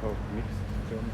called mixed German.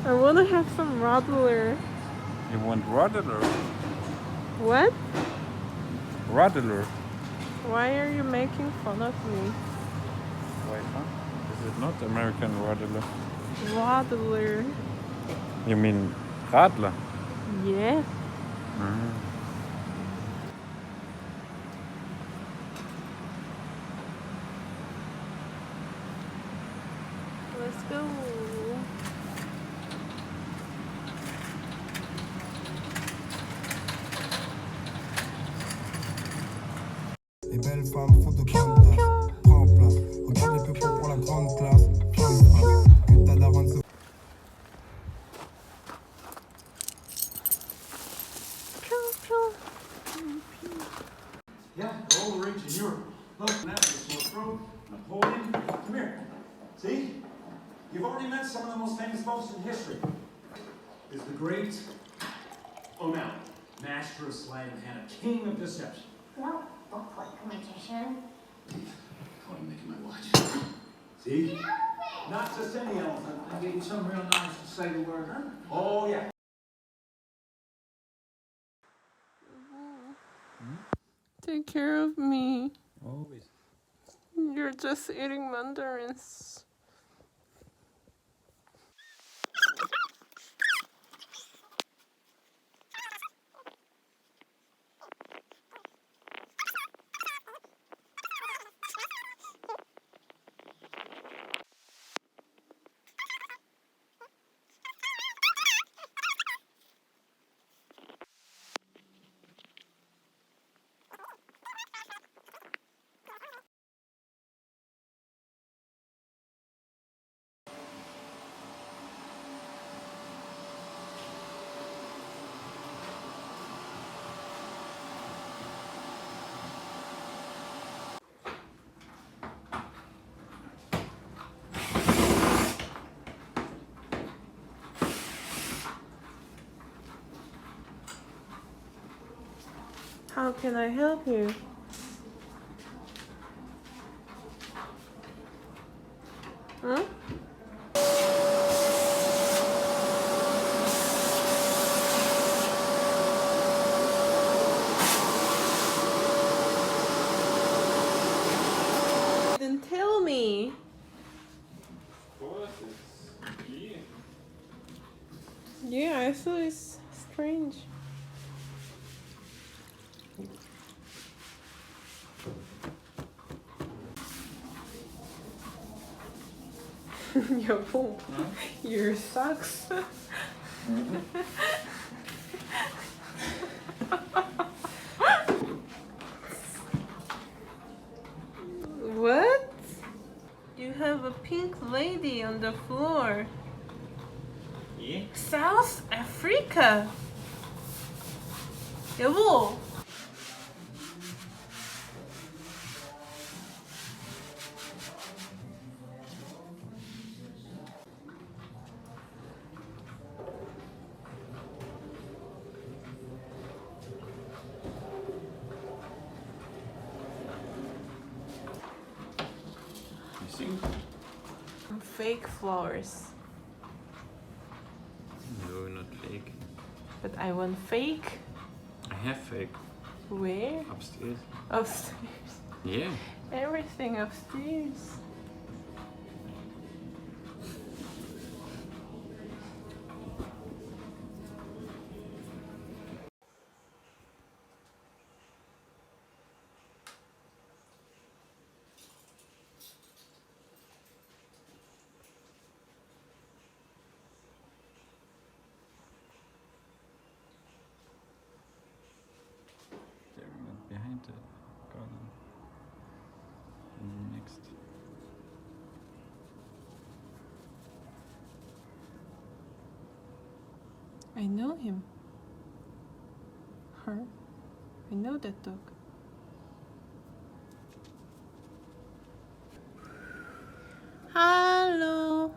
I want to have some Radler. You want Radler? What? Radler. Why are you making fun of me? Why not? This is not American Radler. Radler. You mean Radler? Yeah. Mm. Let's go. Les belles femmes font de grandes tasses. Prends place. Regarde les peuples pour la grande classe. Une tas d'avant de Yeah, all the rage in Europe. Look, now this sore throat, Napoleon. Come here. See? You've already met some of the most famous folks in history. Is the great O'Malley, master of sleight of hand, a king of deception. No, look like a magician. Call him Mickey my watch. See? Not just any elephant. I gave you some real nice to say the word, huh? Oh, yeah. Take care of me. Always. You're just eating mandarins. How can I help you? Huh? Then tell me. Of course, it's key. Yeah, I thought it's strange. 여보, your socks. What? You have a pink lady on the floor. Yeah? South Africa. 여보. Fake flowers. No, not fake. But I want fake. I have fake. Where? Upstairs. Upstairs. Yeah. Everything upstairs. Behind the garden. And next. I know him. Her. I know that dog. Hello.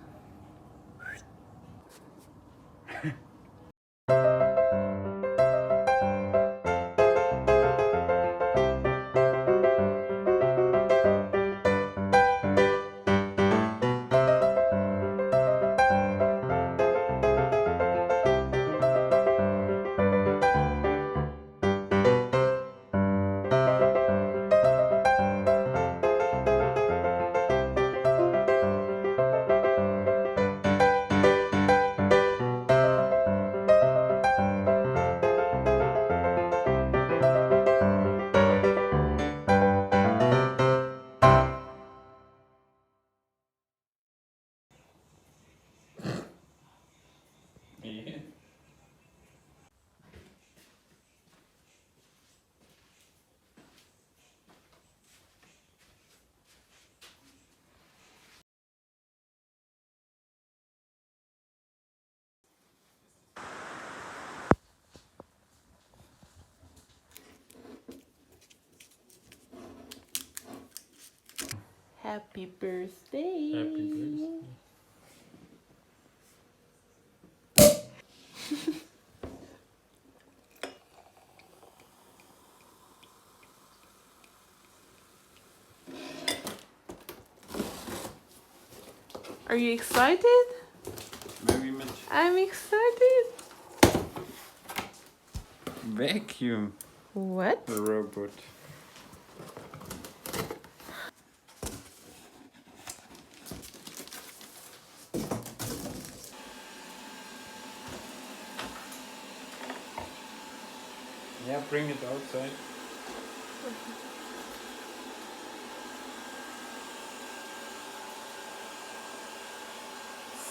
Yeah. Happy birthday. Happy birthday. Are you excited? Very much. I'm excited. Vacuum What? robot. Yeah, bring it outside.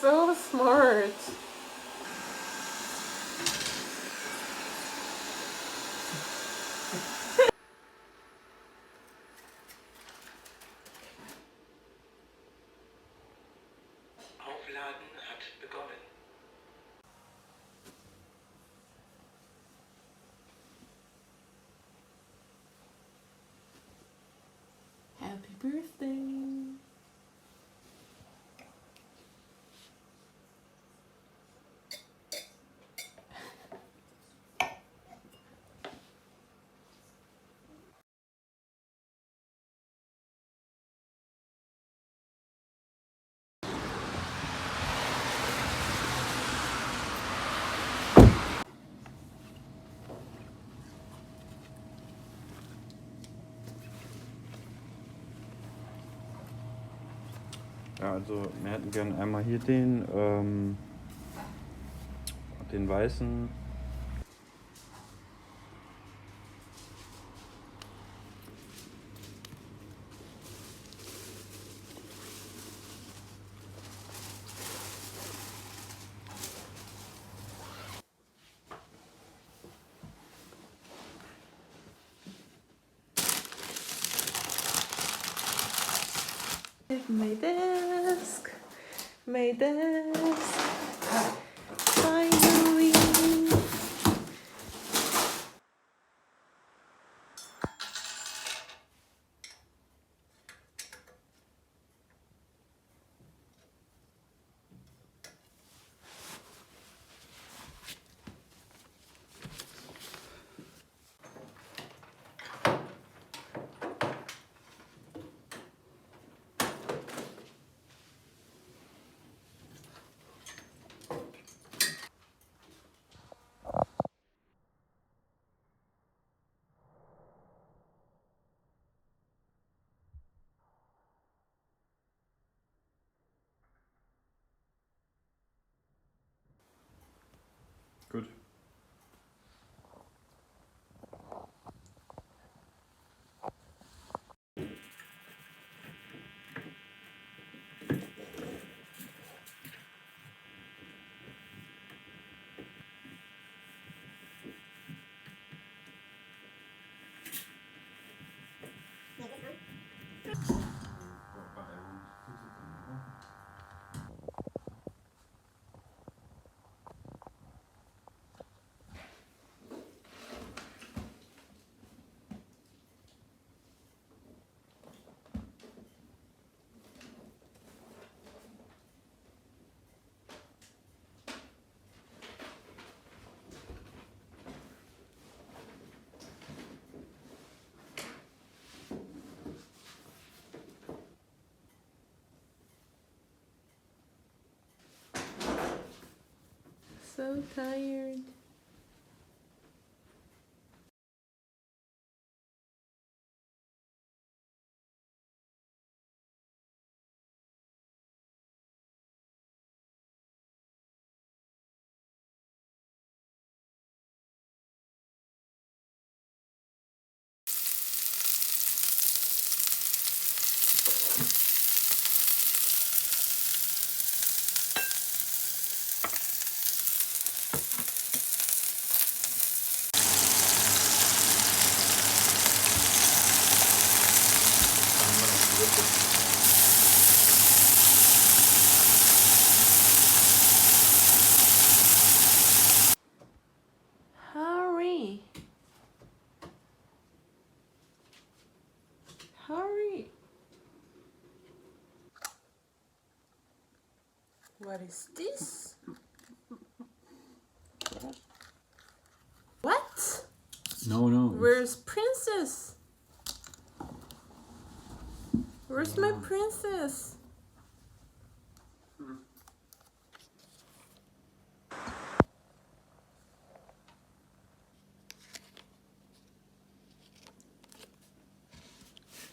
So smart. Aufladen hat begonnen. Happy birthday. Ja, also wir hätten gern einmal hier den weißen. My desk. My desk. Finally. tired. Hurry. Hurry. What is this? What? No, no. Where's Princess? Where's my princess?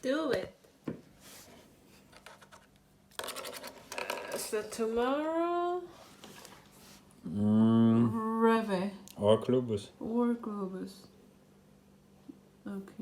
Do it. So tomorrow, Reve Or Globus. or Globus. Okay.